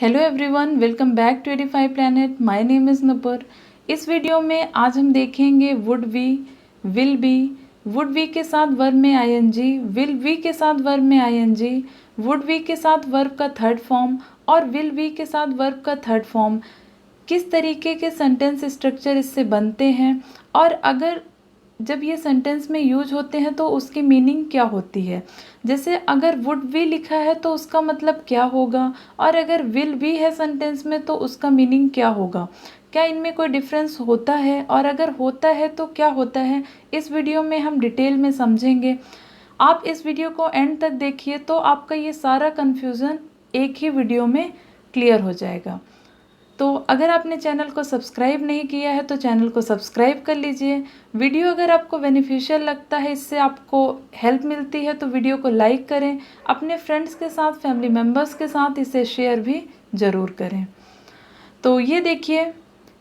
Hello everyone, welcome back to 85 planet. My name is Nupur. इस वीडियो में आज हम देखेंगे would be, will be, would be के साथ वर्ब में आईएनजी, विल बी के साथ वर्ब में आईएनजी, वुड बी के साथ वर्ब का थर्ड फॉर्म और विल बी के साथ वर्ब का थर्ड फॉर्म। किस तरीके के सेंटेंस स्ट्रक्चर इससे बनते हैं और अगर जब ये सेंटेंस में यूज होते हैं तो उसकी मीनिंग क्या होती है। जैसे अगर वुड बी लिखा है तो उसका मतलब क्या होगा और अगर विल बी है सेंटेंस में तो उसका मीनिंग क्या होगा। क्या इनमें कोई डिफरेंस होता है और अगर होता है तो क्या होता है, इस वीडियो में हम डिटेल में समझेंगे। आप इस वीडियो को एंड तक देखिए तो आपका ये सारा कन्फ्यूज़न एक ही वीडियो में क्लियर हो जाएगा। तो अगर आपने चैनल को सब्सक्राइब नहीं किया है तो चैनल को सब्सक्राइब कर लीजिए। वीडियो अगर आपको बेनिफिशियल लगता है, इससे आपको हेल्प मिलती है तो वीडियो को लाइक करें। अपने फ्रेंड्स के साथ, फैमिली मेम्बर्स के साथ इसे शेयर भी ज़रूर करें। तो ये देखिए,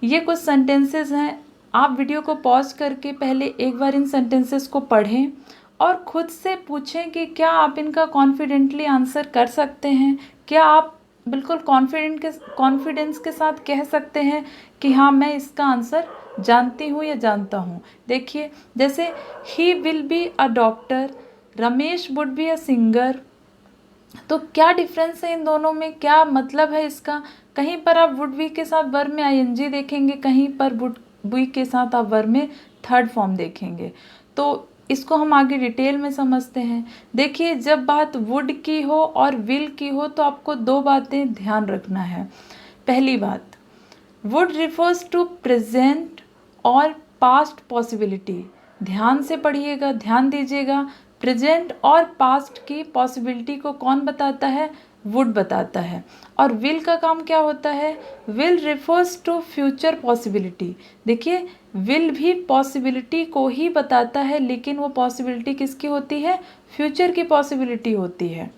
ये कुछ सेंटेंसेस हैं। आप वीडियो को पॉज करके पहले एक बार इन सेंटेंसेस को पढ़ें और ख़ुद से पूछें कि क्या आप इनका कॉन्फिडेंटली आंसर कर सकते हैं। क्या आप बिल्कुल कॉन्फिडेंस के साथ कह सकते हैं कि हाँ, मैं इसका आंसर जानती हूँ या जानता हूँ। देखिए, जैसे ही will be a doctor, Ramesh would be a singer. तो क्या डिफरेंस है इन दोनों में, क्या मतलब है इसका। कहीं पर आप वुड बी के साथ वर्ब में आईएनजी देखेंगे, कहीं पर वुड बी के साथ आप वर्ब में थर्ड फॉर्म देखेंगे। तो इसको हम आगे डिटेल में समझते हैं। देखिए, जब बात वुड की हो और विल की हो तो आपको दो बातें ध्यान रखना है। पहली बात, वुड रिफर्स टू प्रेजेंट और पास्ट पॉसिबिलिटी। ध्यान से पढ़िएगा, ध्यान दीजिएगा। प्रेजेंट और पास्ट की पॉसिबिलिटी को कौन बताता है? वुड बताता है। और विल का काम क्या होता है? Will refers to future possibility. देखिए, विल भी पॉसिबिलिटी को ही बताता है, लेकिन वो पॉसिबिलिटी किसकी होती है? फ्यूचर की पॉसिबिलिटी होती है।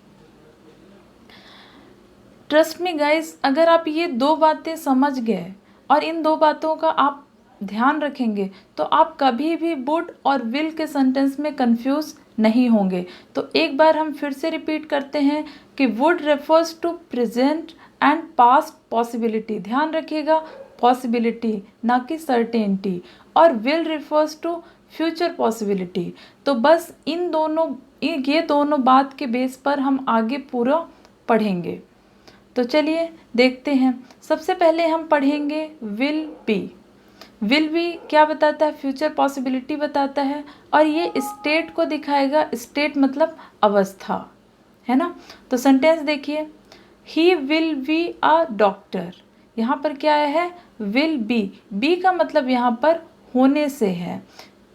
ट्रस्ट मी गाइस, अगर आप ये दो बातें समझ गए और इन दो बातों का आप ध्यान रखेंगे तो आप कभी भी वुड और विल के सेंटेंस में कंफ्यूज नहीं होंगे। तो एक बार हम फिर से रिपीट करते हैं कि would refers to present and past possibility. ध्यान रखिएगा, पॉसिबिलिटी ना कि सर्टेनिटी। और will refers to future possibility. तो बस ये दोनों बात के बेस पर हम आगे पूरा पढ़ेंगे। तो चलिए देखते हैं। सबसे पहले हम पढ़ेंगे विल बी। विल बी क्या बताता है? फ्यूचर पॉसिबिलिटी बताता है और ये स्टेट को दिखाएगा। स्टेट मतलब अवस्था, है ना। तो सेंटेंस देखिए, ही विल बी अ डॉक्टर। यहाँ पर क्या है? Will be. बी का मतलब यहाँ पर होने से है।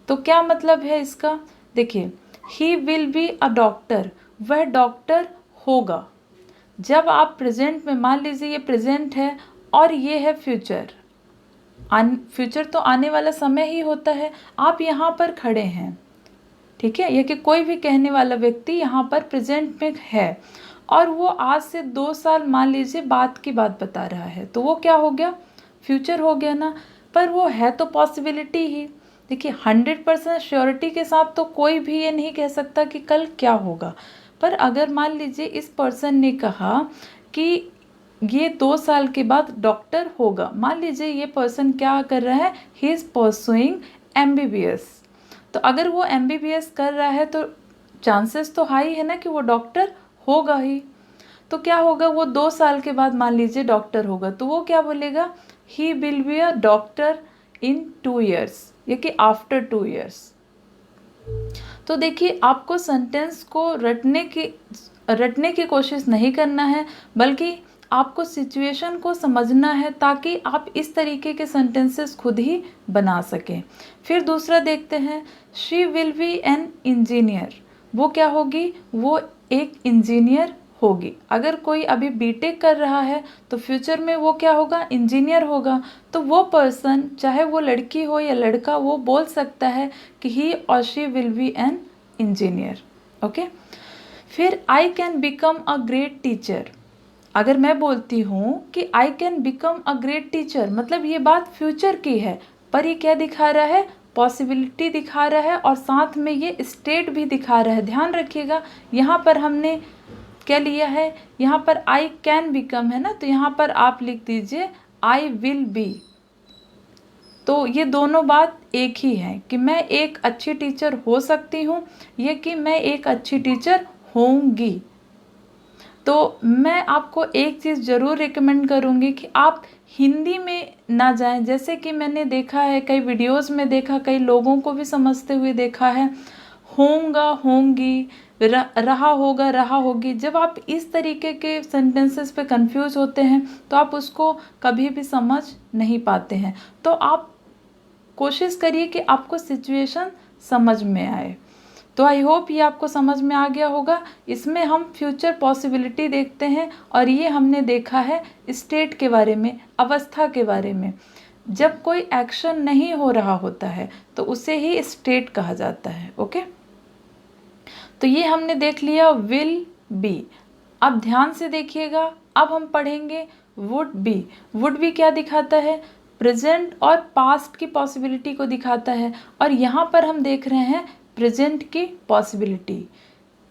तो क्या मतलब है इसका? देखिए, ही विल बी अ डॉक्टर, वह डॉक्टर होगा। जब आप प्रेजेंट में, मान लीजिए ये प्रेजेंट है और ये है फ्यूचर। फ्यूचर तो आने वाला समय ही होता है। आप यहाँ पर खड़े हैं, ठीक है, यह कि कोई भी कहने वाला व्यक्ति यहाँ पर प्रेजेंट में है और वो आज से 2 साल मान लीजिए बात की बात बता रहा है, तो वो क्या हो गया? फ्यूचर हो गया ना। पर वो है तो पॉसिबिलिटी ही। देखिए, 100% श्योरिटी के साथ तो कोई भी ये नहीं कह सकता कि कल क्या होगा। पर अगर मान लीजिए इस पर्सन ने कहा कि ये 2 साल के बाद डॉक्टर होगा, मान लीजिए ये पर्सन क्या कर रहा है? He is pursuing MBBS। तो अगर वो MBBS कर रहा है तो चांसेस तो हाई है ना कि वो डॉक्टर होगा ही। तो क्या होगा? वो 2 साल के बाद मान लीजिए डॉक्टर होगा, तो वो क्या बोलेगा? ही will be a doctor in 2 years, ये कि आफ्टर 2 years। तो देखिए, आपको सेंटेंस को रटने की कोशिश नहीं करना है, बल्कि आपको सिचुएशन को समझना है ताकि आप इस तरीके के सेंटेंसेस खुद ही बना सकें। फिर दूसरा देखते हैं, she will be an engineer. वो क्या होगी? वो एक इंजीनियर होगी। अगर कोई अभी बीटेक कर रहा है तो फ्यूचर में वो क्या होगा? इंजीनियर होगा। तो वो पर्सन, चाहे वो लड़की हो या लड़का, वो बोल सकता है कि ही और she will be an engineer. Okay. फिर I can become a great teacher. अगर मैं बोलती हूँ कि I can become a great teacher, मतलब ये बात फ्यूचर की है, पर ये क्या दिखा रहा है? पॉसिबिलिटी दिखा रहा है और साथ में ये स्टेट भी दिखा रहा है। ध्यान रखिएगा, यहाँ पर हमने क्या लिया है, यहाँ पर आई कैन बिकम है ना, तो यहाँ पर आप लिख दीजिए आई विल बी। तो ये दोनों बात एक ही है कि मैं एक अच्छी टीचर हो सकती हूँ, ये कि मैं एक अच्छी टीचर होंगी। तो मैं आपको एक चीज़ ज़रूर रिकमेंड करूँगी कि आप हिंदी में ना जाएं। जैसे कि मैंने देखा है, कई वीडियोस में देखा, कई लोगों को भी समझते हुए देखा है, होगा होंगी, रहा होगा रहा होगी। जब आप इस तरीके के सेंटेंसेस पे कंफ्यूज होते हैं तो आप उसको कभी भी समझ नहीं पाते हैं। तो आप कोशिश करिए कि आपको सिचुएशन समझ में आए। तो आई होप ये आपको समझ में आ गया होगा। इसमें हम फ्यूचर पॉसिबिलिटी देखते हैं और ये हमने देखा है स्टेट के बारे में, अवस्था के बारे में। जब कोई एक्शन नहीं हो रहा होता है तो उसे ही स्टेट कहा जाता है। ओके, तो ये हमने देख लिया विल बी। अब ध्यान से देखिएगा, अब हम पढ़ेंगे वुड बी। वुड बी क्या दिखाता है, प्रेजेंट और पास्ट की पॉसिबिलिटी को दिखाता है। और यहाँ पर हम देख रहे हैं प्रेजेंट की पॉसिबिलिटी।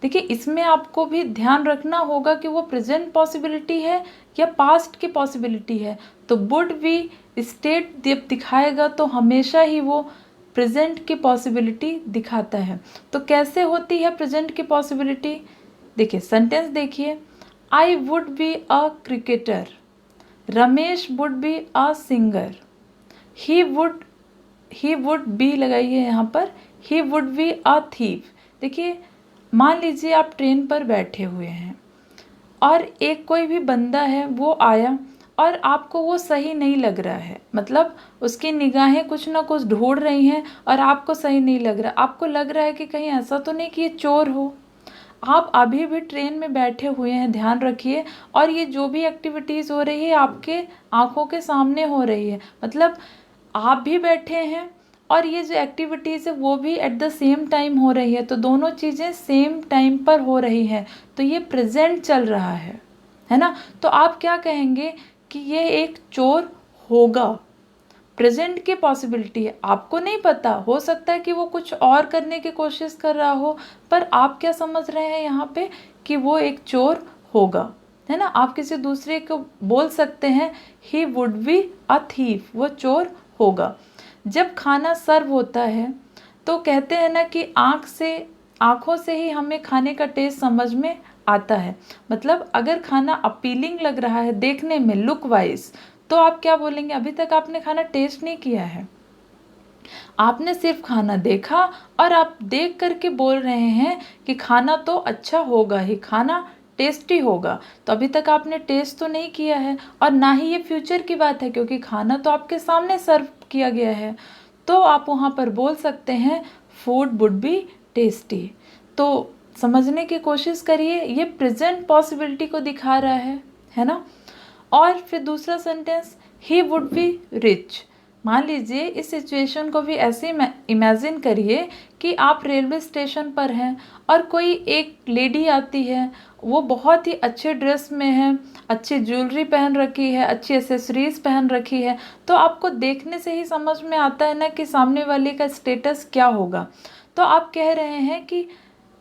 देखिए, इसमें आपको भी ध्यान रखना होगा कि वो प्रेजेंट पॉसिबिलिटी है या पास्ट की पॉसिबिलिटी है। तो वुड बी स्टेट जब दिखाएगा तो हमेशा ही वो प्रेजेंट की पॉसिबिलिटी दिखाता है। तो कैसे होती है प्रेजेंट की पॉसिबिलिटी, देखिए सेंटेंस देखिए, आई would be a cricketer, Ramesh would be a singer, he would be लगाइए यहाँ पर, he would be a thief. देखिए, मान लीजिए आप ट्रेन पर बैठे हुए हैं और एक कोई भी बंदा है वो आया और आपको वो सही नहीं लग रहा है, मतलब उसकी निगाहें कुछ ना कुछ ढूंढ रही हैं और आपको सही नहीं लग रहा। आपको लग रहा है कि कहीं ऐसा तो नहीं कि ये चोर हो। आप अभी भी ट्रेन में बैठे हुए हैं, ध्यान रखिए, और ये जो भी एक्टिविटीज़ हो रही है आपके आंखों के सामने हो रही है। मतलब आप भी बैठे हैं और ये जो एक्टिविटीज़ है वो भी एट द सेम टाइम हो रही है। तो दोनों चीज़ें सेम टाइम पर हो रही हैं, तो ये प्रेजेंट चल रहा है ना। तो आप क्या कहेंगे कि ये एक चोर होगा। प्रेजेंट की पॉसिबिलिटी है, आपको नहीं पता, हो सकता है कि वो कुछ और करने की कोशिश कर रहा हो, पर आप क्या समझ रहे हैं यहाँ पे कि वो एक चोर होगा, है ना। आप किसी दूसरे को बोल सकते हैं he would be a thief, वो चोर होगा। जब खाना सर्व होता है तो कहते हैं ना कि आँखों से ही हमें खाने का टेस्ट समझ में आता है। मतलब अगर खाना अपीलिंग लग रहा है देखने में, लुक वाइज, तो आप क्या बोलेंगे, अभी तक आपने खाना टेस्ट नहीं किया है, आपने सिर्फ खाना देखा और आप देख करके बोल रहे हैं कि खाना तो अच्छा होगा ही, खाना टेस्टी होगा। तो अभी तक आपने टेस्ट तो नहीं किया है और ना ही ये फ्यूचर की बात है, क्योंकि खाना तो आपके सामने सर्व किया गया है। तो आप वहाँ पर बोल सकते हैं फूड वुड बी टेस्टी। तो समझने की कोशिश करिए, ये प्रेजेंट पॉसिबिलिटी को दिखा रहा है ना। और फिर दूसरा sentence, he would be rich. मान लीजिए इस सिचुएशन को भी ऐसे इमेजिन करिए कि आप रेलवे स्टेशन पर हैं और कोई एक लेडी आती है, वो बहुत ही अच्छे ड्रेस में है, अच्छी ज्वेलरी पहन रखी है, अच्छी एसेसरीज पहन रखी है। तो आपको देखने से ही समझ में आता है ना कि सामने वाले का स्टेटस क्या होगा। तो आप कह रहे हैं कि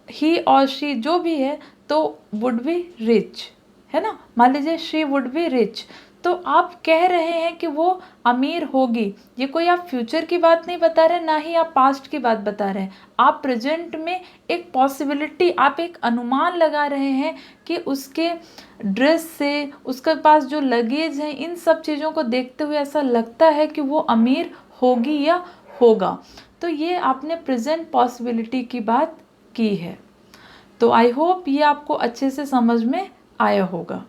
ही और शी जो भी है तो वुड बी रिच, है ना। मान लीजिए शी वुड बी रिच, तो आप कह रहे हैं कि वो अमीर होगी। ये कोई आप फ्यूचर की बात नहीं बता रहे, ना ही आप पास्ट की बात बता रहे हैं। आप प्रेजेंट में एक पॉसिबिलिटी, आप एक अनुमान लगा रहे हैं कि उसके ड्रेस से, उसके पास जो लगेज है, इन सब चीज़ों को देखते हुए ऐसा लगता है कि वो अमीर होगी या होगा। तो ये आपने प्रेजेंट पॉसिबिलिटी की बात की है। तो आई होप ये आपको अच्छे से समझ में आया होगा।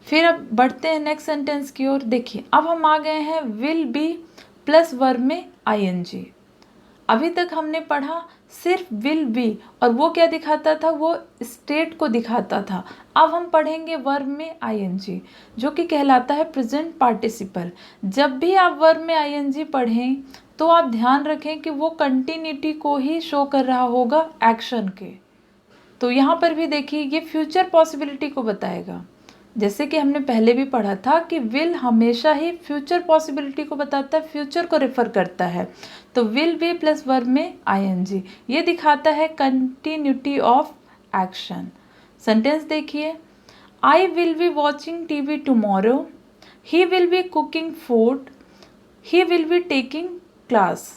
फिर अब बढ़ते हैं नेक्स्ट सेंटेंस की ओर। देखिए, अब हम आ गए हैं विल बी प्लस वर्ब में आईएनजी। अभी तक हमने पढ़ा सिर्फ विल बी, और वो क्या दिखाता था, वो स्टेट को दिखाता था। अब हम पढ़ेंगे वर्ब में आईएनजी, जो कि कहलाता है प्रेजेंट पार्टिसिपल। जब भी आप वर्ब में आईएनजी पढ़ें तो आप ध्यान रखें कि वो कंटिन्यूटी को ही शो कर रहा होगा एक्शन के। तो यहाँ पर भी देखिए, ये फ्यूचर पॉसिबिलिटी को बताएगा। जैसे कि हमने पहले भी पढ़ा था कि विल हमेशा ही फ्यूचर पॉसिबिलिटी को बताता है, फ्यूचर को रेफर करता है। तो विल बी प्लस वर्ब में आईएनजी, ये दिखाता है कंटिन्यूटी ऑफ एक्शन। सेंटेंस देखिए, आई will be watching TV tomorrow, he will be cooking food, he will be taking class.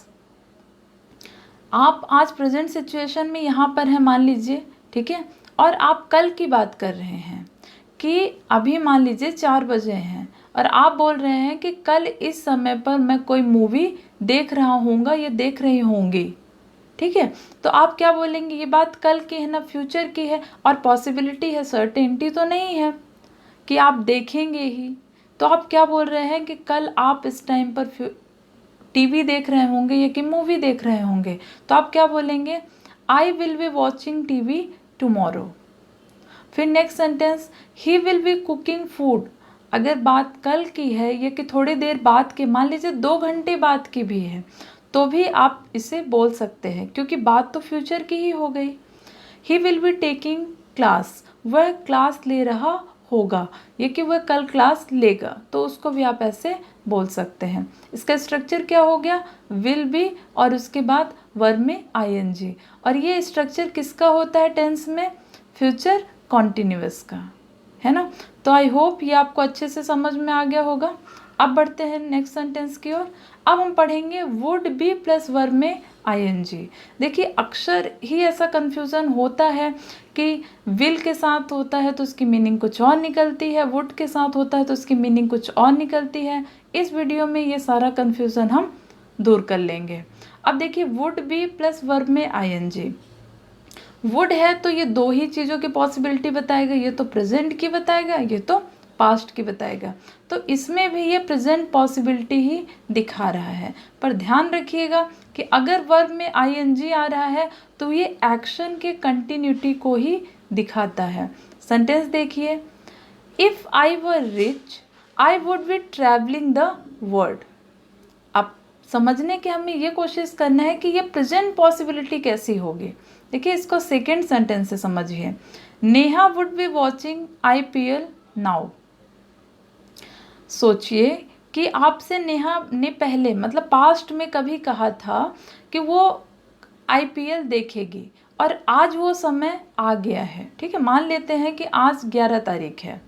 आप आज प्रेजेंट सिचुएशन में यहाँ पर हैं मान लीजिए, ठीक है, और आप कल की बात कर रहे हैं कि अभी मान लीजिए 4 बजे हैं और आप बोल रहे हैं कि कल इस समय पर मैं कोई मूवी देख रहा हूँगा या देख रही होंगी, ठीक है। तो आप क्या बोलेंगे, ये बात कल की है ना फ्यूचर की है, और पॉसिबिलिटी है, सर्टेनिटी तो नहीं है कि आप देखेंगे ही। तो आप क्या बोल रहे हैं कि कल आप इस टाइम पर टीवी देख रहे होंगे या कि मूवी देख रहे होंगे। तो आप क्या बोलेंगे, I will be watching TV tomorrow. फिर next sentence, he will be cooking food. अगर बात कल की है या कि थोड़ी देर बाद की, मान लीजिए 2 घंटे बाद की भी है, तो भी आप इसे बोल सकते हैं क्योंकि बात तो फ्यूचर की ही हो गई। ही विल बी टेकिंग क्लास, वह क्लास ले रहा होगा, ये कि वह कल क्लास लेगा, तो उसको भी आप ऐसे बोल सकते हैं। इसका स्ट्रक्चर क्या हो गया, विल बी और उसके बाद वर्ब में आईएनजी। और ये स्ट्रक्चर किसका होता है टेंस में, फ्यूचर कॉन्टिन्यूअस का, है ना। तो आई होप ये आपको अच्छे से समझ में आ गया होगा। अब बढ़ते हैं नेक्स्ट सेंटेंस की ओर। अब हम पढ़ेंगे वुड बी प्लस वर्ब में आईएनजी। देखिए अक्सर ही ऐसा कन्फ्यूज़न होता है कि विल के साथ होता है तो उसकी मीनिंग कुछ और निकलती है, वुड के साथ होता है तो उसकी मीनिंग कुछ और निकलती है। इस वीडियो में ये सारा कन्फ्यूज़न हम दूर कर लेंगे। अब देखिए वुड बी प्लस वर्ब में आईएनजी। वुड है तो ये 2 ही चीज़ों की पॉसिबिलिटी बताएगा, ये तो प्रेजेंट की बताएगा, ये तो पास्ट की बताएगा। तो इसमें भी ये प्रेजेंट पॉसिबिलिटी ही दिखा रहा है। पर ध्यान रखिएगा कि अगर वर्ब में आईएनजी आ रहा है तो ये एक्शन के कंटिन्यूटी को ही दिखाता है। सेंटेंस देखिए, if I were rich I would be travelling the world. अब समझने की हमें ये कोशिश करना है कि ये प्रेजेंट पॉसिबिलिटी कैसी होगी। देखिए इसको सेकेंड सेंटेंस से समझिए, Neha would be watching IPL now. सोचिए कि आपसे नेहा ने पहले मतलब पास्ट में कभी कहा था कि वो आईपीएल देखेगी और आज वो समय आ गया है, ठीक है। मान लेते हैं कि आज 11 तारीख है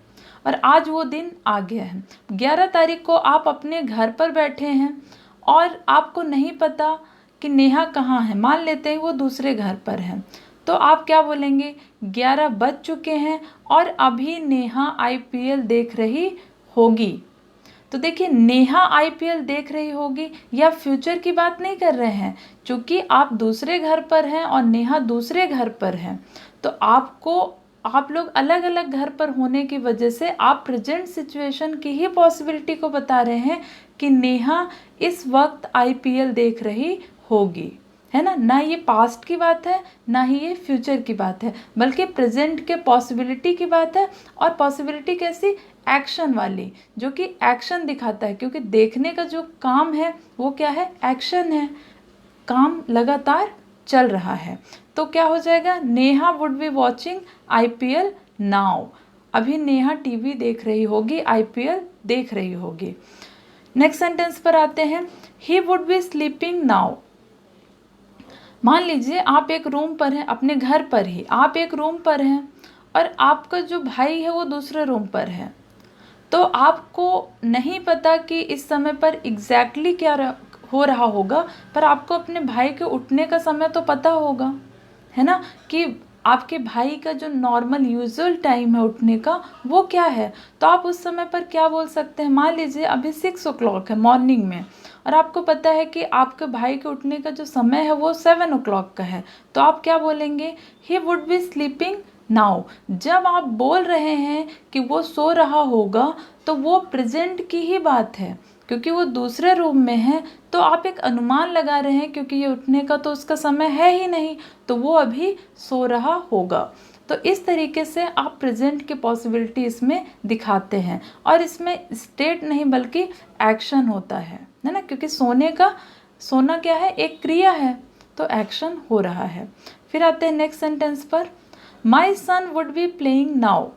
और आज वो दिन आ गया है। 11 तारीख को आप अपने घर पर बैठे हैं और आपको नहीं पता कि नेहा कहाँ है, मान लेते हैं वो दूसरे घर पर है। तो आप क्या बोलेंगे, 11 बज चुके हैं और अभी नेहा आईपीएल देख रही होगी। तो देखिए नेहा आईपीएल देख रही होगी या फ्यूचर की बात नहीं कर रहे हैं, क्योंकि आप दूसरे घर पर हैं और नेहा दूसरे घर पर हैं। तो आप लोग अलग अलग घर पर होने की वजह से आप प्रेजेंट सिचुएशन की ही पॉसिबिलिटी को बता रहे हैं कि नेहा इस वक्त आईपीएल देख रही होगी, है ना ये पास्ट की बात है ना ही ये फ्यूचर की बात है, बल्कि प्रेजेंट के पॉसिबिलिटी की बात है। और पॉसिबिलिटी कैसी, एक्शन वाली, जो कि एक्शन दिखाता है, क्योंकि देखने का जो काम है वो क्या है, एक्शन है, काम लगातार चल रहा है। तो क्या हो जाएगा, Neha would be watching IPL now. अभी नेहा टीवी देख रही होगी, आईपीएल देख रही होगी। नेक्स्ट सेंटेंस पर आते हैं, he would be sleeping now. मान लीजिए आप एक रूम पर हैं, अपने घर पर ही आप एक रूम पर हैं और आपका जो भाई है वो दूसरे रूम पर है। तो आपको नहीं पता कि इस समय पर एग्जैक्टली क्या हो रहा होगा, पर आपको अपने भाई के उठने का समय तो पता होगा, है ना, कि आपके भाई का जो नॉर्मल यूजुअल टाइम है उठने का वो क्या है। तो आप उस समय पर क्या बोल सकते हैं, मान लीजिए अभी 6 o'clock है मॉर्निंग में और आपको पता है कि आपके भाई के उठने का जो समय है वो 7 o'clock का है। तो आप क्या बोलेंगे, he would be sleeping now. जब आप बोल रहे हैं कि वो सो रहा होगा तो वो प्रेजेंट की ही बात है, क्योंकि वो दूसरे रूम में है। तो आप एक अनुमान लगा रहे हैं, क्योंकि ये उठने का तो उसका समय है ही नहीं, तो वो अभी सो रहा होगा। तो इस तरीके से आप प्रेजेंट की पॉसिबिलिटी इसमें दिखाते हैं और इसमें स्टेट नहीं बल्कि एक्शन होता है ना, क्योंकि सोना क्या है, एक क्रिया है, तो एक्शन हो रहा है। फिर आते हैं नेक्स्ट सेंटेंस पर, माई सन वुड बी प्लेइंग नाउ।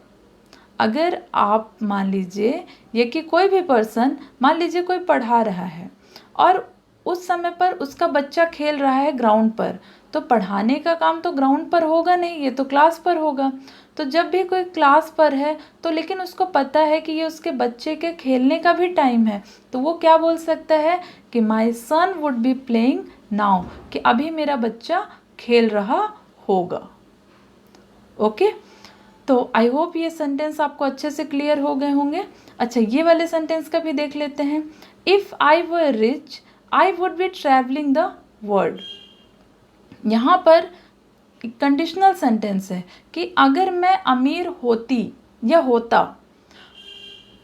अगर आप मान लीजिए ये कि कोई भी पर्सन, मान लीजिए कोई पढ़ा रहा है और उस समय पर उसका बच्चा खेल रहा है ग्राउंड पर, तो पढ़ाने का काम तो ग्राउंड पर होगा नहीं, ये तो क्लास पर होगा। तो जब भी कोई क्लास पर है तो लेकिन उसको पता है कि ये उसके बच्चे के खेलने का भी टाइम है, तो वो क्या बोल सकता है कि माई सन वुड बी प्लेइंग नाउ, कि अभी मेरा बच्चा खेल रहा होगा। ओके, तो आई होप ये सेंटेंस आपको अच्छे से क्लियर हो गए होंगे। अच्छा, ये वाले सेंटेंस का भी देख लेते हैं। If I were rich I would be travelling the world. यहाँ पर कंडीशनल सेंटेंस है कि अगर मैं अमीर होती या होता,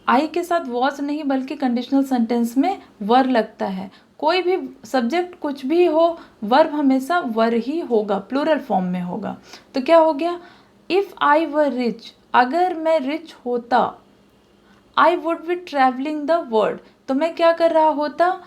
आई के साथ वॉज नहीं बल्कि कंडीशनल सेंटेंस में वर लगता है। कोई भी सब्जेक्ट कुछ भी हो, वर्ब हमेशा वर ही होगा, प्लूरल फॉर्म में होगा। तो क्या हो गया, इफ़ आई वर रिच, अगर मैं रिच होता, आई would be travelling the world, तो मैं क्या कर रहा होता,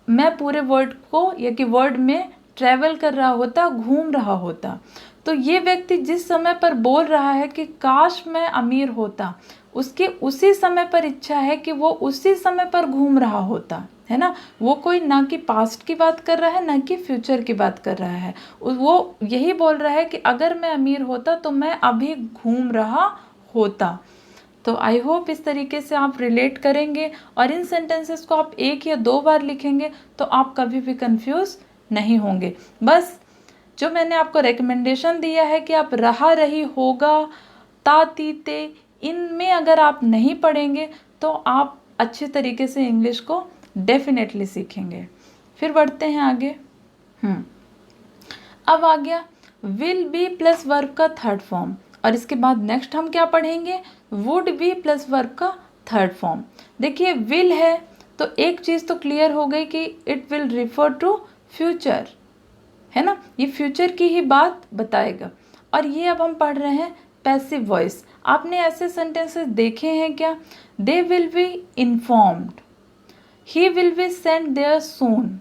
मैं पूरे वर्ल्ड को या कि वर्ल्ड में ट्रैवल कर रहा होता, घूम रहा होता। तो ये व्यक्ति जिस समय पर बोल रहा है कि काश मैं अमीर होता, उसके उसी समय पर इच्छा है कि वो उसी समय पर घूम रहा होता, है ना। वो कोई ना कि पास्ट की बात कर रहा है ना कि फ्यूचर की बात कर रहा है, वो यही बोल रहा है कि अगर मैं अमीर होता तो मैं अभी घूम रहा होता। तो आई होप इस तरीके से आप रिलेट करेंगे और इन सेंटेंसेस को आप 1 या 2 बार लिखेंगे तो आप कभी भी कंफ्यूज नहीं होंगे। बस जो मैंने आपको रिकमेंडेशन दिया है कि आप रहा, रही, होगा, ता, ती, ते, इनमें अगर आप नहीं पढ़ेंगे तो आप अच्छे तरीके से इंग्लिश को डेफिनेटली सीखेंगे। फिर बढ़ते हैं आगे। अब आ गया विल बी प्लस वर्ब का थर्ड फॉर्म, और इसके बाद नेक्स्ट हम क्या पढ़ेंगे, वुड बी प्लस वर्ब का थर्ड फॉर्म। देखिए विल है तो एक चीज़ तो क्लियर हो गई कि it will refer to future, है ना, ये फ्यूचर की ही बात बताएगा। और ये अब हम पढ़ रहे हैं पैसिव वॉइस। आपने ऐसे सेंटेंसेस देखे हैं क्या, they will be informed, he will be sent there soon,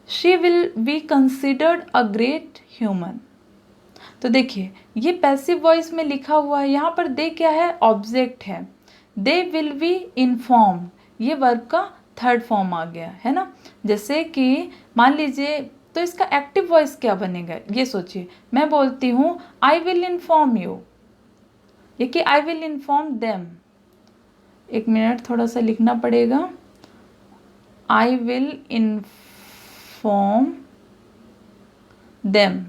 she will be considered a great human. तो देखिए ये पैसिव वॉइस में लिखा हुआ है, यहाँ पर दे क्या है, ऑब्जेक्ट है, दे विल बी इन्फॉर्म्ड, ये वर्ब का थर्ड फॉर्म आ गया, है ना। जैसे कि मान लीजिए, तो इसका एक्टिव वॉइस क्या बनेगा, ये सोचिए, मैं बोलती हूँ आई विल इन्फॉर्म यू, ये कि आई विल इन्फॉर्म देम। एक मिनट, थोड़ा सा लिखना पड़ेगा, आई विल इन्फॉर्म देम।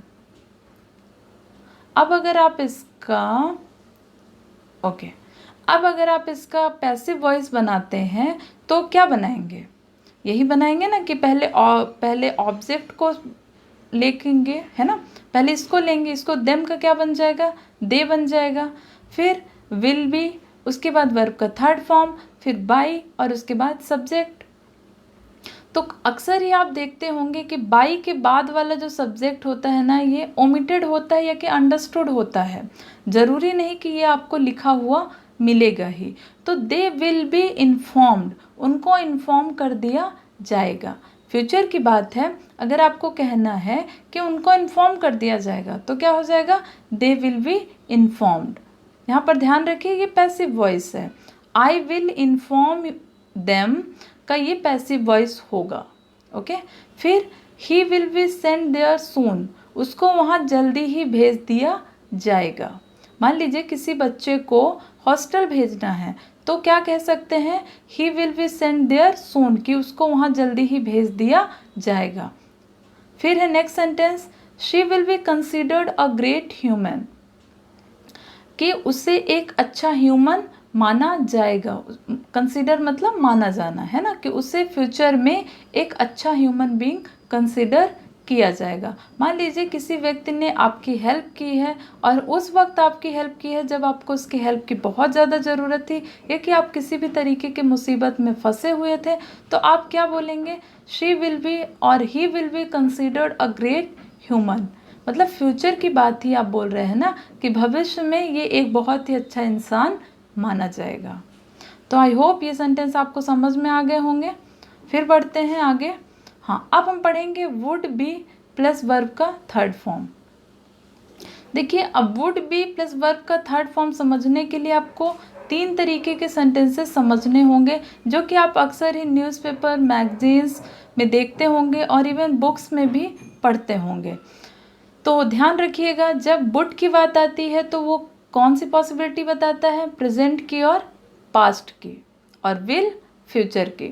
अब अगर आप इसका अब अगर आप इसका पैसिव वॉइस बनाते हैं तो क्या बनाएंगे, यही बनाएंगे ना कि पहले ऑब्जेक्ट को लेंगे, है ना, पहले इसको लेंगे, इसको देम का क्या बन जाएगा, दे बन जाएगा, फिर विल बी, उसके बाद वर्ब का थर्ड फॉर्म, फिर बाई, और उसके बाद सब्जेक्ट। तो अक्सर ही आप देखते होंगे कि बाई के बाद वाला जो सब्जेक्ट होता है ना, ये ओमिटेड होता है या कि अंडरस्टूड होता है, ज़रूरी नहीं कि ये आपको लिखा हुआ मिलेगा ही। तो दे विल बी इन्फॉर्म्ड, उनको इन्फॉर्म कर दिया जाएगा, फ्यूचर की बात है। अगर आपको कहना है कि उनको इन्फॉर्म कर दिया जाएगा तो क्या हो जाएगा, दे विल बी इन्फॉर्म्ड। यहाँ पर ध्यान रखिए ये पैसिव वॉइस है, आई विल इन्फॉर्म देम का ये पैसिव वॉइस होगा। ओके, फिर he will be send there soon, उसको वहाँ जल्दी ही भेज दिया जाएगा। मान लीजिए किसी बच्चे को हॉस्टल भेजना है तो क्या कह सकते हैं, he will be send there soon, कि उसको वहाँ जल्दी ही भेज दिया जाएगा। फिर है next sentence, she will be considered a great human, कि उसे एक अच्छा ह्यूमन माना जाएगा। कंसीडर मतलब माना जाना, है ना, कि उसे फ्यूचर में एक अच्छा ह्यूमन बीइंग कंसीडर किया जाएगा। मान लीजिए किसी व्यक्ति ने आपकी हेल्प की है और उस वक्त आपकी हेल्प की है जब आपको उसकी हेल्प की बहुत ज़्यादा ज़रूरत थी, या कि आप किसी भी तरीके के मुसीबत में फंसे हुए थे, तो आप क्या बोलेंगे, शी विल बी और ही will be considered a great human. मतलब फ्यूचर की बात ही आप बोल रहे हैं ना, कि भविष्य में ये एक बहुत ही अच्छा इंसान माना जाएगा। तो आई होप ये सेंटेंस आपको समझ में आ गए होंगे। फिर बढ़ते हैं आगे। हाँ, अब हम पढ़ेंगे वुड बी प्लस वर्ब का थर्ड फॉर्म। देखिए अब वुड बी प्लस वर्ब का थर्ड फॉर्म समझने के लिए आपको 3 तरीके के सेंटेंसेस समझने होंगे, जो कि आप अक्सर ही न्यूज़पेपर, मैगजीन्स में देखते होंगे और इवन बुक्स में भी पढ़ते होंगे। तो ध्यान रखिएगा, जब वुड की बात आती है तो वो कौन सी पॉसिबिलिटी बताता है, प्रेजेंट की और पास्ट की, और विल फ्यूचर की।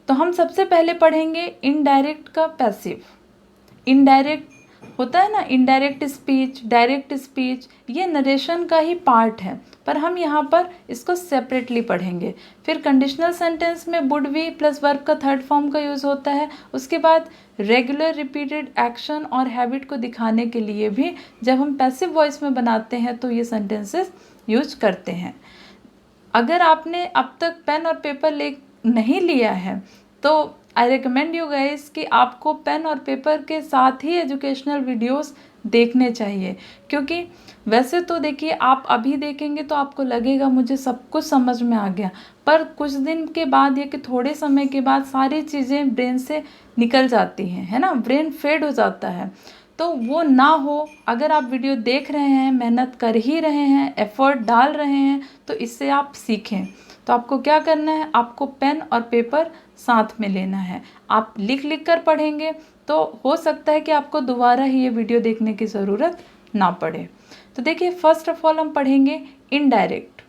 तो हम सबसे पहले पढ़ेंगे इनडायरेक्ट का पैसिव। इनडायरेक्ट होता है ना, इनडायरेक्ट स्पीच, डायरेक्ट स्पीच, ये नरेशन का ही पार्ट है, पर हम यहाँ पर इसको सेपरेटली पढ़ेंगे। फिर कंडीशनल सेंटेंस में वुड बी प्लस वर्ब का थर्ड फॉर्म का यूज़ होता है। उसके बाद रेगुलर रिपीटेड एक्शन और हैबिट को दिखाने के लिए भी जब हम पैसिव वॉइस में बनाते हैं तो ये सेंटेंसेस यूज करते हैं। अगर आपने अब तक पेन और पेपर नहीं लिया है तो आई रिकमेंड यू गाइस कि आपको पेन और पेपर के साथ ही एजुकेशनल वीडियोस देखने चाहिए, क्योंकि वैसे तो देखिए आप अभी देखेंगे तो आपको लगेगा मुझे सब कुछ समझ में आ गया, पर कुछ दिन के बाद या कि थोड़े समय के बाद सारी चीज़ें ब्रेन से निकल जाती हैं, है ना, ब्रेन फेड हो जाता है। तो वो ना हो, अगर आप वीडियो देख रहे हैं, मेहनत कर ही रहे हैं, एफर्ट डाल रहे हैं, तो इससे आप सीखें। तो आपको क्या करना है, आपको पेन और पेपर साथ में लेना है। आप लिख लिख कर पढ़ेंगे तो हो सकता है कि आपको दोबारा ही ये वीडियो देखने की ज़रूरत ना पड़े। तो देखिए, फर्स्ट ऑफ ऑल हम पढ़ेंगे इनडायरेक्ट,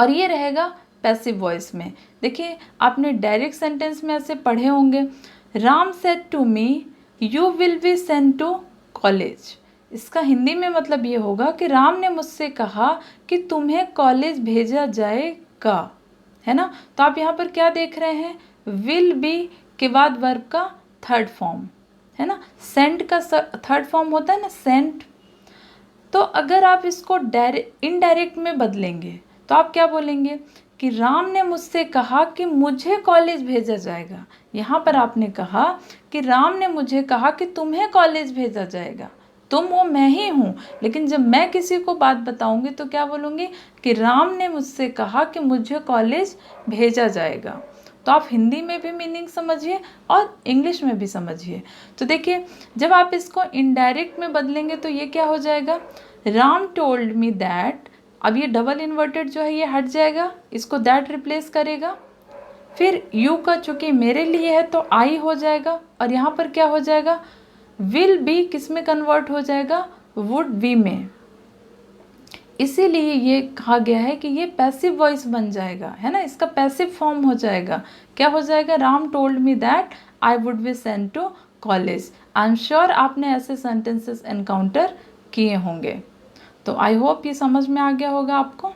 और ये रहेगा पैसिव वॉइस में। देखिए, आपने डायरेक्ट सेंटेंस में ऐसे पढ़े होंगे, Ram said to me you will be sent to college. इसका हिंदी में मतलब ये होगा कि राम ने मुझसे कहा कि तुम्हें कॉलेज भेजा जाएगा, है ना। तो आप यहाँ पर क्या देख रहे हैं, विल बी के बाद वर्ब का थर्ड फॉर्म, है ना। सेंट का थर्ड फॉर्म होता है ना, सेंट। तो अगर आप इसको इनडायरेक्ट में बदलेंगे तो आप क्या बोलेंगे कि राम ने मुझसे कहा कि मुझे कॉलेज भेजा जाएगा। यहाँ पर आपने कहा कि राम ने मुझे कहा कि तुम्हें कॉलेज भेजा जाएगा। तुम वो मैं ही हूँ, लेकिन जब मैं किसी को बात बताऊंगी तो क्या बोलूँगी कि राम ने मुझसे कहा कि मुझे कॉलेज भेजा जाएगा। तो आप हिंदी में भी मीनिंग समझिए और इंग्लिश में भी समझिए। तो देखिए, जब आप इसको इनडायरेक्ट में बदलेंगे तो ये क्या हो जाएगा, राम टोल्ड मी दैट। अब ये डबल इन्वर्टेड जो है ये हट जाएगा, इसको दैट रिप्लेस करेगा। फिर यू का चूंकि मेरे लिए है तो आई हो जाएगा, और यहाँ पर क्या हो जाएगा, विल बी किस में कन्वर्ट हो जाएगा, वुड बी में। इसीलिए ये कहा गया है कि ये पैसिव वॉइस बन जाएगा, है ना, इसका पैसिव फॉर्म हो जाएगा। क्या हो जाएगा, Ram told me that I would be sent to college. I am sure आपने ऐसे सेंटेंसेस एनकाउंटर किए होंगे। तो आई होप ये समझ में आ गया होगा आपको।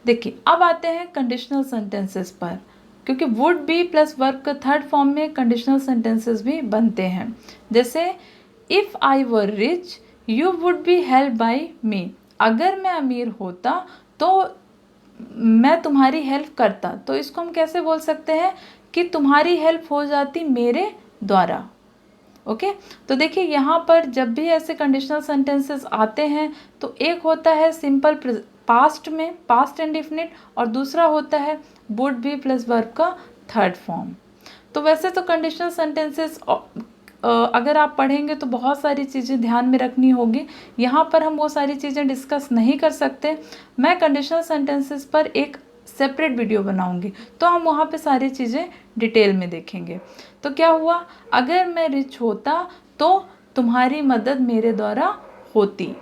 देखिए, अब आते हैं कंडीशनल सेंटेंसेस पर, क्योंकि वुड बी प्लस वर्ब का थर्ड फॉर्म में कंडीशनल सेंटेंसेस भी बनते हैं। जैसे if I were rich you would be help by me. अगर मैं अमीर होता तो मैं तुम्हारी हेल्प करता। तो इसको हम कैसे बोल सकते हैं कि तुम्हारी हेल्प हो जाती मेरे द्वारा। ओके, तो देखिए यहाँ पर जब भी ऐसे कंडीशनल सेंटेंसेस आते हैं तो एक होता है सिंपल पास्ट में, पास्ट इंडेफिनिट, और दूसरा होता है वुड बी प्लस वर्ब का थर्ड फॉर्म। तो वैसे तो कंडीशनल सेंटेंसेस अगर आप पढ़ेंगे तो बहुत सारी चीज़ें ध्यान में रखनी होगी। यहाँ पर हम वो सारी चीज़ें डिस्कस नहीं कर सकते। मैं कंडीशनल सेंटेंसेस पर एक सेपरेट वीडियो बनाऊंगी, तो हम वहाँ पे सारी चीज़ें डिटेल में देखेंगे। तो क्या हुआ, अगर मैं रिच होता तो तुम्हारी मदद मेरे द्वारा होती,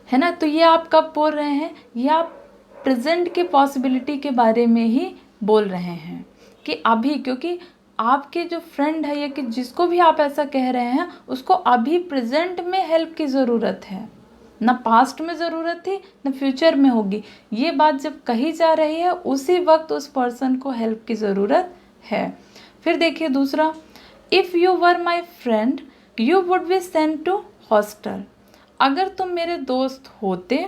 है ना। तो ये आप कब बोल रहे हैं, ये आप प्रेजेंट के पॉसिबिलिटी के बारे में ही बोल रहे हैं कि अभी, क्योंकि आपके जो फ्रेंड है या कि जिसको भी आप ऐसा कह रहे हैं उसको अभी प्रेजेंट में हेल्प की ज़रूरत है, ना पास्ट में ज़रूरत थी ना फ्यूचर में होगी। ये बात जब कही जा रही है उसी वक्त उस पर्सन को हेल्प की ज़रूरत है। फिर देखिए दूसरा, if you were my friend you would be sent to hostel. अगर तुम मेरे दोस्त होते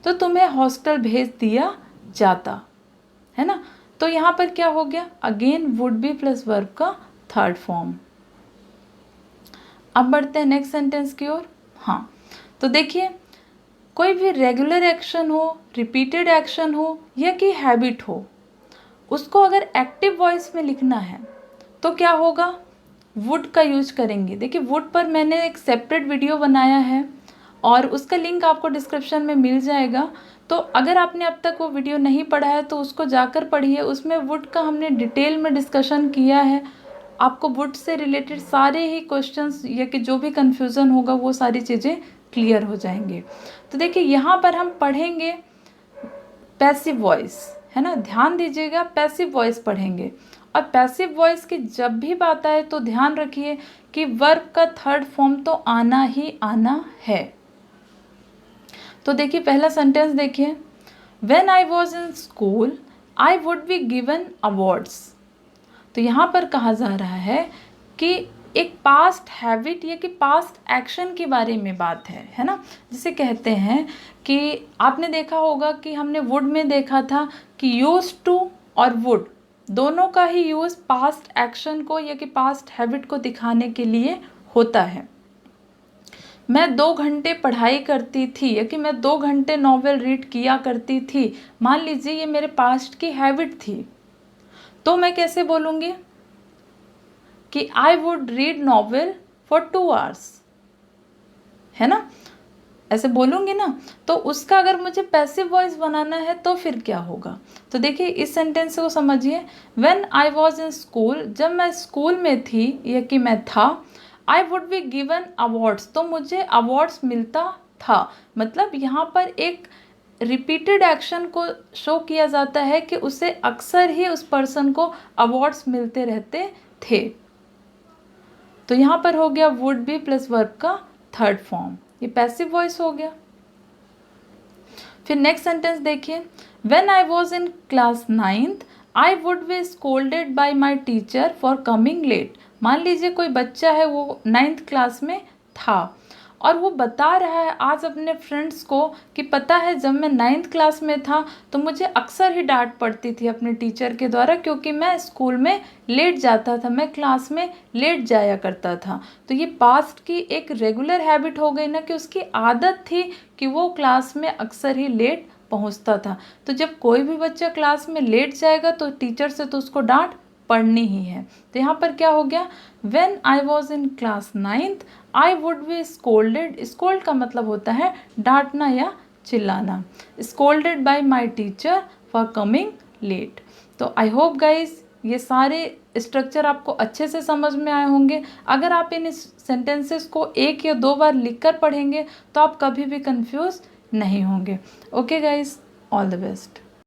तो तुम्हें हॉस्टल भेज दिया जाता, है ना। तो यहाँ पर क्या हो गया, again would be plus verb का थर्ड फॉर्म। अब बढ़ते हैं नेक्स्ट सेंटेंस की ओर। हाँ, तो देखिए, कोई भी रेगुलर एक्शन हो, रिपीटेड एक्शन हो या कि हैबिट हो, उसको अगर एक्टिव वॉइस में लिखना है तो क्या होगा, वुड का यूज करेंगे। देखिए, वुड पर मैंने एक सेपरेट वीडियो बनाया है और उसका लिंक आपको डिस्क्रिप्शन में मिल जाएगा। तो अगर आपने अब तक वो वीडियो नहीं पढ़ा है तो उसको जाकर पढ़िए, उसमें वुड का हमने डिटेल में डिस्कशन किया है। आपको वुड से रिलेटेड सारे ही क्वेश्चंस या कि जो भी कन्फ्यूज़न होगा वो सारी चीज़ें क्लियर हो जाएंगे। तो देखिए यहाँ पर हम पढ़ेंगे पैसिव वॉइस, है ना, ध्यान दीजिएगा, पैसिव वॉइस पढ़ेंगे। और पैसिव वॉइस की जब भी बात आए तो ध्यान रखिए कि वर्ब का थर्ड फॉर्म तो आना ही आना है। तो देखिए पहला सेंटेंस देखिए, when I was in school I would be given awards. तो यहाँ पर कहा जा रहा है कि एक पास्ट हैबिट या कि पास्ट एक्शन के बारे में बात है ना। जिसे कहते हैं कि आपने देखा होगा कि हमने वुड में देखा था कि यूज टू और वुड दोनों का ही यूज़ पास्ट एक्शन को या कि पास्ट हैबिट को दिखाने के लिए होता है। मैं 2 घंटे पढ़ाई करती थी या कि मैं 2 घंटे नॉवेल रीड किया करती थी, मान लीजिए ये मेरे पास्ट की हैबिट थी, तो मैं कैसे बोलूँगी कि I would read novel for 2 hours, है ना, ऐसे बोलूँगी ना। तो उसका अगर मुझे पैसिव वॉइस बनाना है तो फिर क्या होगा, तो देखिए इस सेंटेंस को समझिए, when I was in school, जब मैं स्कूल में थी या कि मैं था, आई वुड बी गिवन अवार्ड्स, तो मुझे अवार्ड्स मिलता था। मतलब यहाँ पर एक रिपीटेड एक्शन को शो किया जाता है कि उसे अक्सर ही उस पर्सन को अवार्ड्स मिलते रहते थे। तो यहाँ पर हो गया वुड बी प्लस वर्ब का थर्ड फॉर्म, ये पैसिव वॉइस हो गया। फिर नेक्स्ट सेंटेंस देखिए, when I was in class 9th I would be scolded by my teacher for coming late. मान लीजिए कोई बच्चा है वो 9th क्लास में था और वो बता रहा है आज अपने फ्रेंड्स को कि पता है जब मैं 9th क्लास में था तो मुझे अक्सर ही डांट पड़ती थी अपने टीचर के द्वारा, क्योंकि मैं स्कूल में लेट जाता था, मैं क्लास में लेट जाया करता था। तो ये पास्ट की एक रेगुलर हैबिट हो गई ना, कि उसकी आदत थी कि वो क्लास में अक्सर ही लेट पहुंचता था। तो जब कोई भी बच्चा क्लास में लेट जाएगा तो टीचर से तो उसको डांट पढ़नी ही है। तो यहाँ पर क्या हो गया, when I was in class 9th I would be scolded. Scold का मतलब होता है डांटना या चिल्लाना। Scolded by my teacher for coming late. तो आई होप गाइज ये सारे स्ट्रक्चर आपको अच्छे से समझ में आए होंगे। अगर आप इन सेंटेंसेस को 1 या 2 बार लिखकर पढ़ेंगे तो आप कभी भी कंफ्यूज नहीं होंगे। Okay guys, all the best.